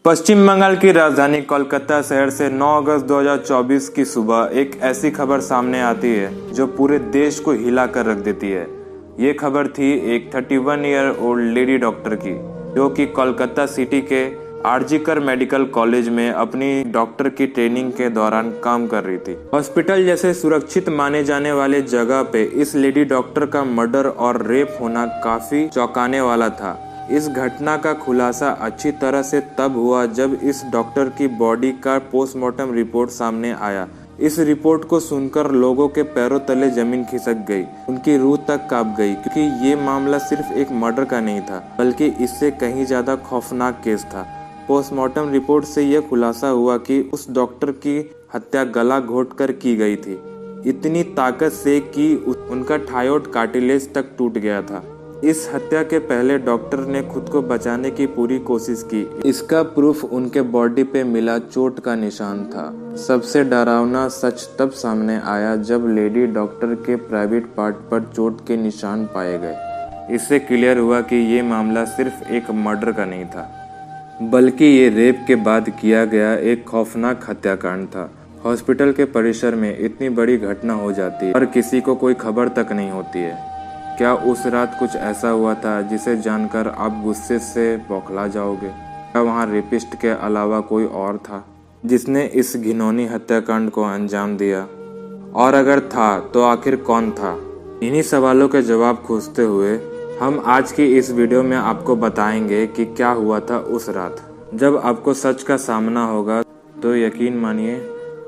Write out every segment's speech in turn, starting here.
पश्चिम बंगाल की राजधानी कोलकाता शहर से 9 अगस्त 2024 की सुबह एक ऐसी खबर सामने आती है जो पूरे देश को हिला कर रख देती है। ये खबर थी एक 31 ईयर ओल्ड लेडी डॉक्टर की, जो कि कोलकाता सिटी के आरजीकर मेडिकल कॉलेज में अपनी डॉक्टर की ट्रेनिंग के दौरान काम कर रही थी। हॉस्पिटल जैसे सुरक्षित माने जाने वाले जगह पे इस लेडी डॉक्टर का मर्डर और रेप होना काफी चौंकाने वाला था। इस घटना का खुलासा अच्छी तरह से तब हुआ जब इस डॉक्टर की बॉडी का पोस्टमार्टम रिपोर्ट सामने आया। इस रिपोर्ट को सुनकर लोगों के पैरों तले जमीन खिसक गई, उनकी रूह तक कांप गई, क्योंकि ये मामला सिर्फ एक मर्डर का नहीं था, बल्कि इससे कहीं ज्यादा खौफनाक केस था। पोस्टमार्टम रिपोर्ट से यह खुलासा हुआ कि उस डॉक्टर की हत्या गला घोंटकर की गई थी, इतनी ताकत से कि उनका थायराइड कार्टिलेज तक टूट गया था। इस हत्या के पहले डॉक्टर ने खुद को बचाने की पूरी कोशिश की। इसका प्रूफ उनके बॉडी पे मिला चोट का निशान था। सबसे डरावना सच तब सामने आया जब लेडी डॉक्टर के प्राइवेट पार्ट पर चोट के निशान पाए गए। इससे क्लियर हुआ कि ये मामला सिर्फ एक मर्डर का नहीं था, बल्कि ये रेप के बाद किया गया एक खौफनाक हत्याकांड था। हॉस्पिटल के परिसर में इतनी बड़ी घटना हो जाती है और किसी को कोई खबर तक नहीं होती है। क्या उस रात कुछ ऐसा हुआ था जिसे जानकर आप गुस्से से बौखला जाओगे? क्या वहाँ रेपिस्ट के अलावा कोई और था जिसने इस घिनौनी हत्याकांड को अंजाम दिया? और अगर था तो आखिर कौन था? इन्हीं सवालों के जवाब खोजते हुए हम आज की इस वीडियो में आपको बताएंगे कि क्या हुआ था उस रात। जब आपको सच का सामना होगा तो यकीन मानिए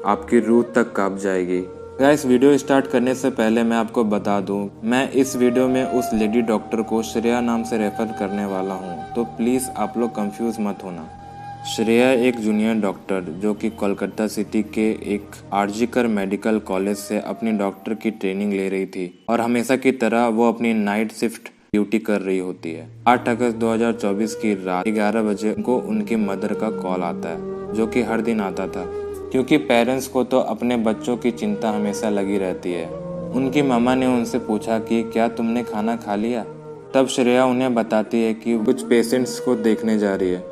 आपकी रूह तक कांप जाएगी। गाइस, वीडियो स्टार्ट करने से पहले मैं आपको बता दूं, मैं इस वीडियो में उस लेडी डॉक्टर को श्रेया नाम से रेफर करने वाला हूं, तो प्लीज़ आप लोग कंफ्यूज मत होना। श्रेया एक जूनियर डॉक्टर जो कि कोलकाता सिटी के एक आरजीकर मेडिकल कॉलेज से अपनी डॉक्टर की ट्रेनिंग ले रही थी और हमेशा की तरह वो अपनी नाइट शिफ्ट ड्यूटी कर रही होती है। 8 अगस्त 2024 की रात 11 बजे को उनकी मदर का कॉल आता है, जो कि हर दिन आता था, क्योंकि पेरेंट्स को तो अपने बच्चों की चिंता हमेशा लगी रहती है। उनकी मम्मा ने उनसे पूछा कि क्या तुमने खाना खा लिया? तब श्रेया उन्हें बताती है कि कुछ पेशेंट्स को देखने जा रही है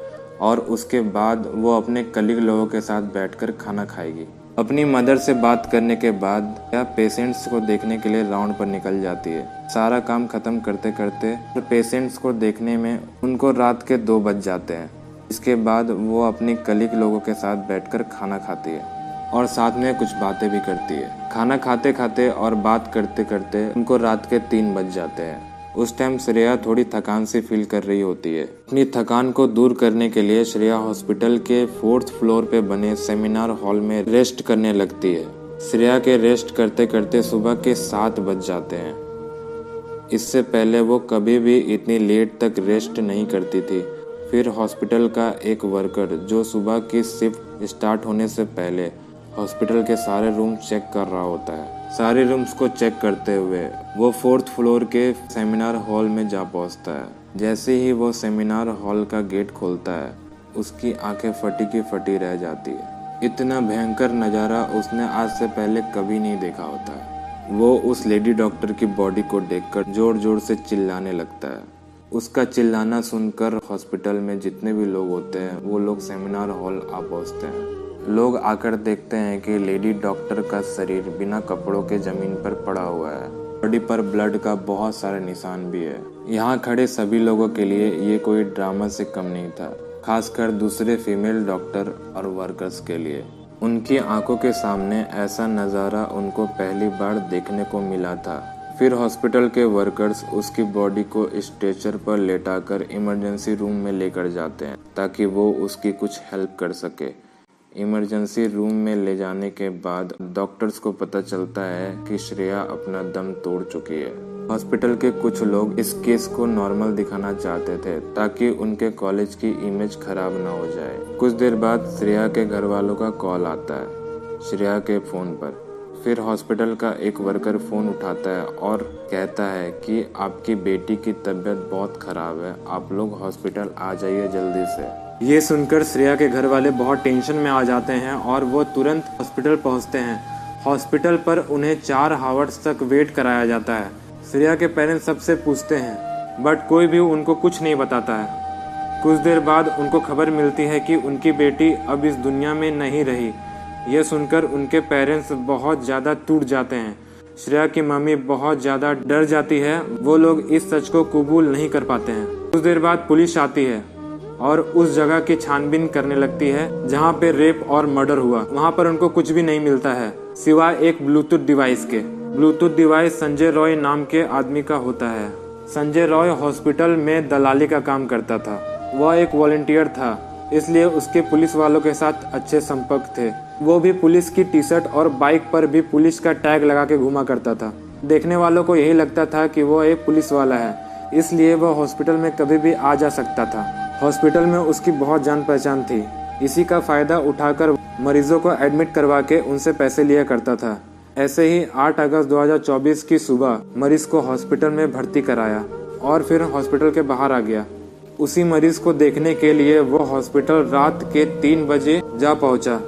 और उसके बाद वो अपने कलीग लोगों के साथ बैठकर खाना खाएगी। अपनी मदर से बात करने के बाद क्या पेशेंट्स को देखने के लिए राउंड पर निकल जाती है। सारा काम खत्म करते करते पेशेंट्स को देखने में उनको रात के 2 बज जाते हैं। इसके बाद वो अपनी कलीग लोगों के साथ बैठकर खाना खाती है और साथ में कुछ बातें भी करती है। खाना खाते खाते और बात करते करते उनको रात के 3 बज जाते हैं। उस टाइम श्रेया थोड़ी थकान सी फील कर रही होती है। अपनी थकान को दूर करने के लिए श्रेया हॉस्पिटल के 4th फ्लोर पे बने सेमिनार हॉल में रेस्ट करने लगती है। श्रेया के रेस्ट करते करते सुबह के 7 बज जाते हैं। इससे पहले वो कभी भी इतनी लेट तक रेस्ट नहीं करती थी। फिर हॉस्पिटल का एक वर्कर जो सुबह की शिफ्ट स्टार्ट होने से पहले हॉस्पिटल के सारे रूम चेक कर रहा होता है। सारे रूम्स को चेक करते हुए वो 4th फ्लोर के सेमिनार हॉल में जा पहुंचता है। जैसे ही वो सेमिनार हॉल का गेट खोलता है, उसकी आंखें फटी की फटी रह जाती है। इतना भयंकर नज़ारा उसने आज से पहले कभी नहीं देखा होता है। वो उस लेडी डॉक्टर की बॉडी को देखकर जोर जोर से चिल्लाने लगता है। उसका चिल्लाना सुनकर हॉस्पिटल में जितने भी लोग होते हैं वो लोग सेमिनार हॉल आ पहुंचते हैं। लोग आकर देखते हैं कि लेडी डॉक्टर का शरीर बिना कपड़ों के जमीन पर पड़ा हुआ है। बॉडी पर ब्लड का बहुत सारे निशान भी है। यहाँ खड़े सभी लोगों के लिए ये कोई ड्रामा से कम नहीं था, खासकर दूसरे फीमेल डॉक्टर और वर्कर्स के लिए। उनकी आंखों के सामने ऐसा नज़ारा उनको पहली बार देखने को मिला था। फिर हॉस्पिटल के वर्कर्स उसकी बॉडी को स्ट्रेचर पर लेटाकर इमरजेंसी रूम में लेकर जाते हैं ताकि वो उसकी कुछ हेल्प कर सके। इमरजेंसी रूम में ले जाने के बाद डॉक्टर्स को पता चलता है कि श्रेया अपना दम तोड़ चुकी है। हॉस्पिटल के कुछ लोग इस केस को नॉर्मल दिखाना चाहते थे ताकि उनके कॉलेज की इमेज खराब ना हो जाए। कुछ देर बाद श्रेया के घर वालों का कॉल आता है श्रेया के फ़ोन पर। फिर हॉस्पिटल का एक वर्कर फ़ोन उठाता है और कहता है कि आपकी बेटी की तबीयत बहुत ख़राब है, आप लोग हॉस्पिटल आ जाइए जल्दी से। ये सुनकर श्रेया के घर वाले बहुत टेंशन में आ जाते हैं और वो तुरंत हॉस्पिटल पहुंचते हैं। हॉस्पिटल पर उन्हें 4 आवर्स तक वेट कराया जाता है। श्रेया के पेरेंट्स सबसे पूछते हैं, बट कोई भी उनको कुछ नहीं बताता है। कुछ देर बाद उनको खबर मिलती है कि उनकी बेटी अब इस दुनिया में नहीं रही। यह सुनकर उनके पेरेंट्स बहुत ज़्यादा टूट जाते हैं। श्रेया की मम्मी बहुत ज़्यादा डर जाती है। वो लोग इस सच को कबूल नहीं कर पाते हैं। कुछ देर बाद पुलिस आती है और उस जगह की छानबीन करने लगती है जहाँ पे रेप और मर्डर हुआ। वहाँ पर उनको कुछ भी नहीं मिलता है सिवाय एक ब्लूटूथ डिवाइस के। ब्लूटूथ डिवाइस संजय रॉय नाम के आदमी का होता है। संजय रॉय हॉस्पिटल में दलाली का काम करता था। वह एक वॉलंटियर था, इसलिए उसके पुलिस वालों के साथ अच्छे संपर्क थे। वो भी पुलिस की टी शर्ट और बाइक पर भी पुलिस का टैग लगा के घुमा करता था। देखने वालों को यही लगता था कि वो एक पुलिस वाला है, इसलिए वह हॉस्पिटल में कभी भी आ जा सकता था। हॉस्पिटल में उसकी बहुत जान पहचान थी। इसी का फायदा उठाकर मरीजों को एडमिट करवा के उनसे पैसे लिया करता था। ऐसे ही 8 अगस्त 2024 की सुबह मरीज को हॉस्पिटल में भर्ती कराया और फिर हॉस्पिटल के बाहर आ गया। उसी मरीज को देखने के लिए वो हॉस्पिटल रात के 3 बजे जा पहुंचा,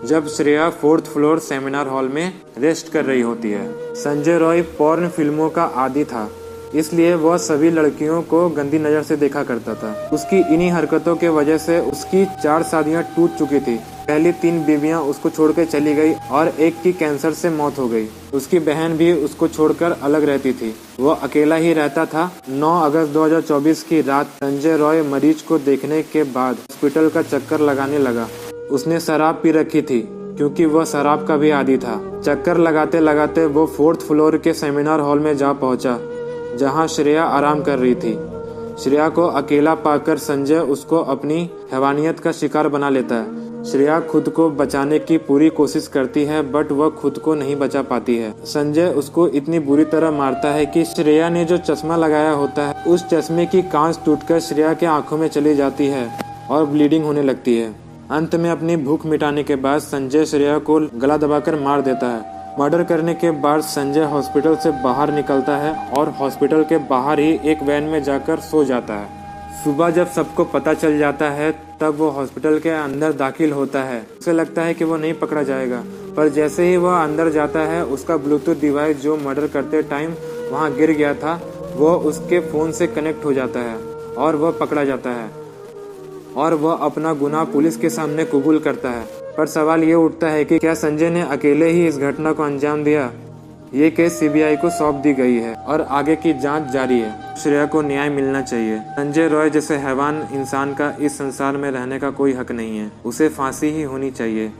जब Shreya 4th floor seminar hall में रेस्ट कर रही होती है। संजय रॉय पॉर्न फिल्मों का आदी था, इसलिए वह सभी लड़कियों को गंदी नजर से देखा करता था। उसकी इन्हीं हरकतों के वजह से उसकी 4 शादियां टूट चुकी थी। पहली 3 बीवियां उसको छोड़कर चली गई और एक की कैंसर से मौत हो गई। उसकी बहन भी उसको छोड़कर अलग रहती थी। वो अकेला ही रहता था। 9 अगस्त 2024 की रात संजय रॉय मरीज को देखने के बाद हॉस्पिटल का चक्कर लगाने लगा। उसने शराब पी रखी थी क्योंकि वह शराब का भी आदी था। चक्कर लगाते लगाते वो 4th फ्लोर के सेमिनार हॉल में जा पहुंचा, जहां श्रेया आराम कर रही थी। श्रेया को अकेला पाकर संजय उसको अपनी हैवानियत का शिकार बना लेता है। श्रेया खुद को बचाने की पूरी कोशिश करती है, बट वह खुद को नहीं बचा पाती है। संजय उसको इतनी बुरी तरह मारता है कि श्रेया ने जो चश्मा लगाया होता है, उस चश्मे की कांच टूटकर श्रेया के आंखों में चली जाती है और ब्लीडिंग होने लगती है। अंत में अपनी भूख मिटाने के बाद संजय श्रेया को गला दबाकर मार देता है। मर्डर करने के बाद संजय हॉस्पिटल से बाहर निकलता है और हॉस्पिटल के बाहर ही एक वैन में जाकर सो जाता है। सुबह जब सबको पता चल जाता है तब वो हॉस्पिटल के अंदर दाखिल होता है। उसे लगता है कि वो नहीं पकड़ा जाएगा, पर जैसे ही वह अंदर जाता है उसका ब्लूटूथ डिवाइस जो मर्डर करते टाइम वहाँ गिर गया था, वो उसके फ़ोन से कनेक्ट हो जाता है और वह पकड़ा जाता है और वह अपना गुनाह पुलिस के सामने कबूल करता है। पर सवाल ये उठता है कि क्या संजय ने अकेले ही इस घटना को अंजाम दिया? ये केस सीबीआई को सौंप दी गई है और आगे की जांच जारी है। श्रेया को न्याय मिलना चाहिए। संजय रॉय जैसे हैवान इंसान का इस संसार में रहने का कोई हक नहीं है। उसे फांसी ही होनी चाहिए।